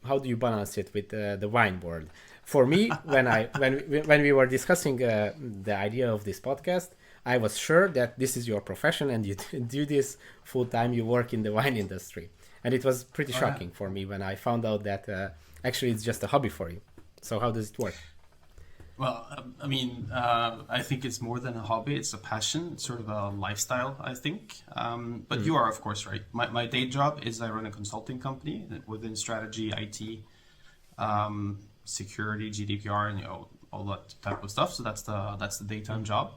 how do you balance it with the wine world? For me, when we were discussing the idea of this podcast, I was sure that this is your profession and you do this full time. You work in the wine industry, and it was pretty Oh, yeah. shocking for me when I found out that actually it's just a hobby for you. So how does it work? Well, I think it's more than a hobby. It's a passion. It's sort of a lifestyle, I think. But you are, of course, right. My day job is I run a consulting company within strategy, IT, security, GDPR, and all that type of stuff. So that's the daytime job.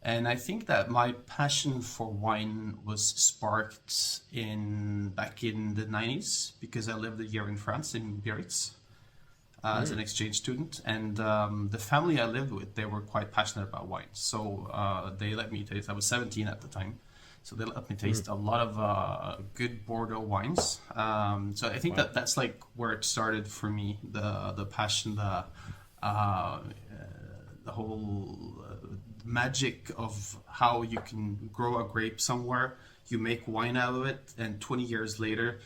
And I think that my passion for wine was sparked back in the 90s because I lived a year in France in Biarritz as an exchange student, and the family I lived with, they were quite passionate about wine. So they let me taste. I was 17 at the time, so they let me taste a lot of good Bordeaux wines. So I think that's like where it started for me. The passion, the whole magic of how you can grow a grape somewhere, you make wine out of it, and 20 years later,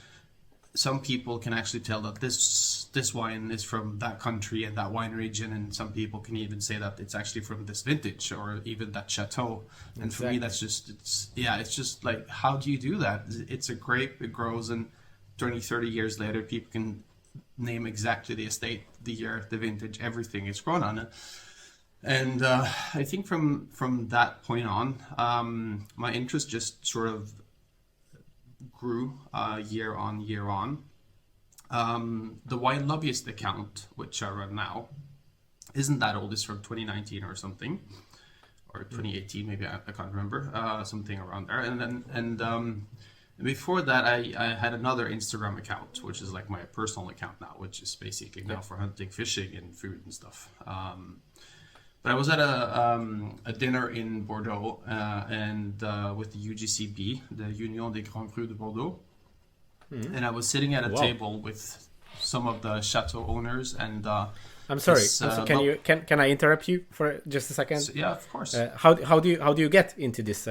some people can actually tell that this wine is from that country and that wine region, and some people can even say that it's actually from this vintage or even that chateau. And exactly. For me, that's just it's just like, how do you do that? It's a grape, it grows, and 20, 30 years later, people can name exactly the estate, the year, the vintage, everything it's grown on it. And I think from that point on, my interest just sort of grew year on year on. The Wine Lobbyist account, which I run now, isn't that old. It's from 2019 or something, or 2018 maybe. I can't remember. Something around there. And before that, I had another Instagram account, which is like my personal account now, which is basically now for hunting, fishing, and food and stuff. But I was at a dinner in Bordeaux and with the UGCB, the Union des Grands Crus de Bordeaux. And I was sitting at a table with some of the chateau owners. And I'm sorry. Can I interrupt you for just a second? So, yeah, of course. How do you get into this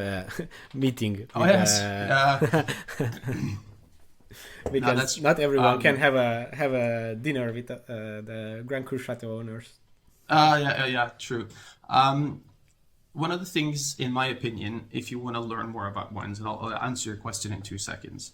meeting? Oh yes. Because not everyone can have a dinner with the Grand Cru Chateau owners. Yeah, true. One of the things, in my opinion, if you want to learn more about wines, and I'll answer your question in 2 seconds.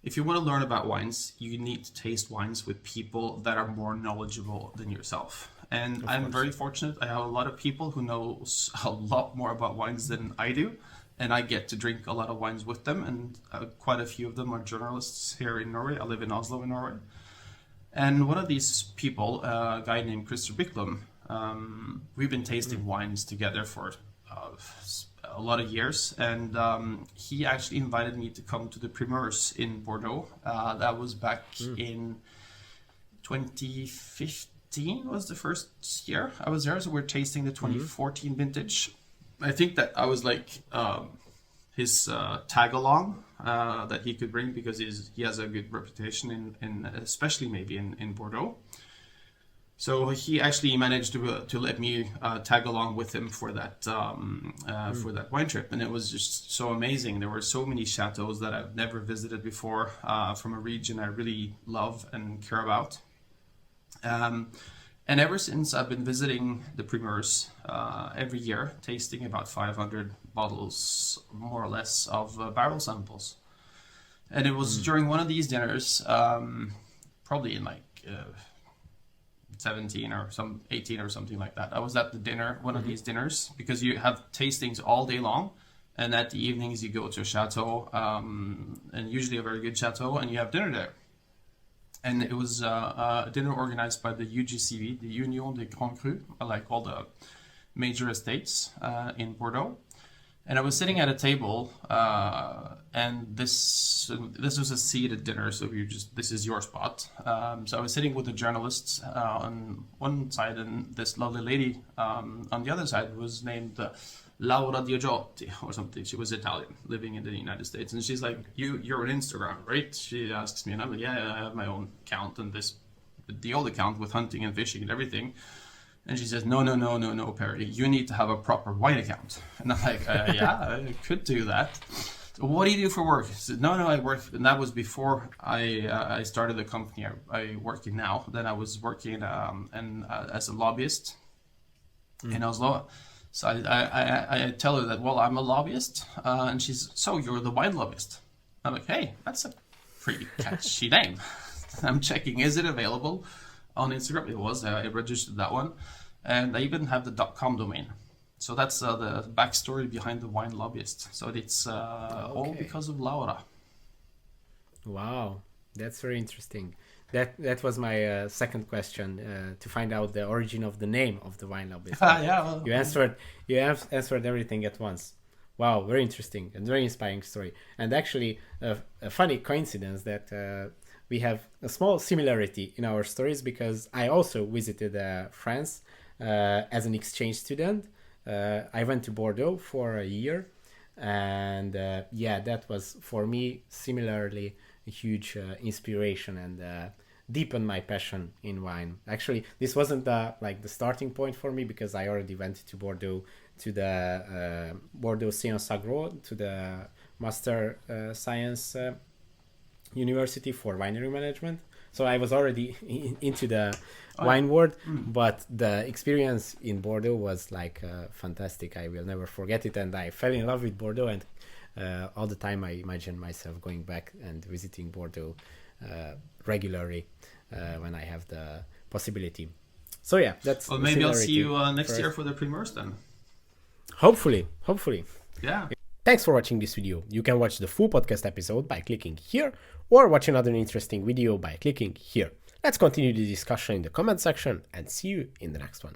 If you want to learn about wines, you need to taste wines with people that are more knowledgeable than yourself. And I'm very fortunate. I have a lot of people who know a lot more about wines than I do. And I get to drink a lot of wines with them. And quite a few of them are journalists here in Norway. I live in Oslo in Norway. And one of these people, a guy named Christer Bicklum, we've been tasting wines together for a lot of years, and he actually invited me to come to the Primeurs in Bordeaux. That was back in 2015 was the first year I was there, so we're tasting the 2014 vintage. I think that I was like his tag along that he could bring, because he has a good reputation in especially maybe in Bordeaux. So he actually managed to let me tag along with him for that for that wine trip, and it was just so amazing. There were so many chateaus that I've never visited before from a region I really love and care about. And ever since, I've been visiting the Primeurs every year, tasting about 500 bottles, more or less, of barrel samples. And it was during one of these dinners, probably in like 17 or 18 or something like that. I was at the dinner, one of these dinners, because you have tastings all day long, and at the evenings you go to a chateau, and usually a very good chateau, and you have dinner there. And it was a dinner organized by the UGCV, the Union des Grands Crus, like all the major estates in Bordeaux. And I was sitting at a table, and this was a seated dinner, so this is your spot. So I was sitting with the journalists on one side, and this lovely lady on the other side was named Laura Diogiotti or something. She was Italian, living in the United States, and she's like, "You're on Instagram, right?" She asks me, and I'm like, "Yeah, I have my own account, and the old account with hunting and fishing and everything." And she says, no, Perry, you need to have a proper wine account. And I'm like, yeah, I could do that. What do you do for work? He said, no, I work, and that was before I started the company I work in now. Then I was working as a lobbyist in Oslo. So I tell her that, well, I'm a lobbyist, and she's, so you're the wine lobbyist. I'm like, hey, that's a pretty catchy name. I'm checking, is it available on Instagram? It was. I registered that one, and I even have the .com domain. So that's the backstory behind the wine lobbyist. So it's all because of Laura. Wow, that's very interesting. That was my second question, to find out the origin of the name of the wine lobbyist. Yeah, well, You have answered everything at once. Wow, very interesting and very inspiring story. And actually, a funny coincidence that we have a small similarity in our stories, because I also visited France as an exchange student. I went to Bordeaux for a year, and that was for me similarly a huge inspiration and deepened my passion in wine. Actually, this wasn't the starting point for me, because I already went to Bordeaux, to the Bordeaux Sciences Agro, to the Master Science University for Winery Management. So I was already into the wine world, but the experience in Bordeaux was fantastic. I will never forget it, and I fell in love with Bordeaux, and all the time I imagine myself going back and visiting Bordeaux regularly when I have the possibility. So yeah, that's. Well, maybe I'll see you next year for the Primeurs then. Hopefully. Yeah. Thanks for watching this video. You can watch the full podcast episode by clicking here, or watch another interesting video by clicking here. Let's continue the discussion in the comment section, and see you in the next one.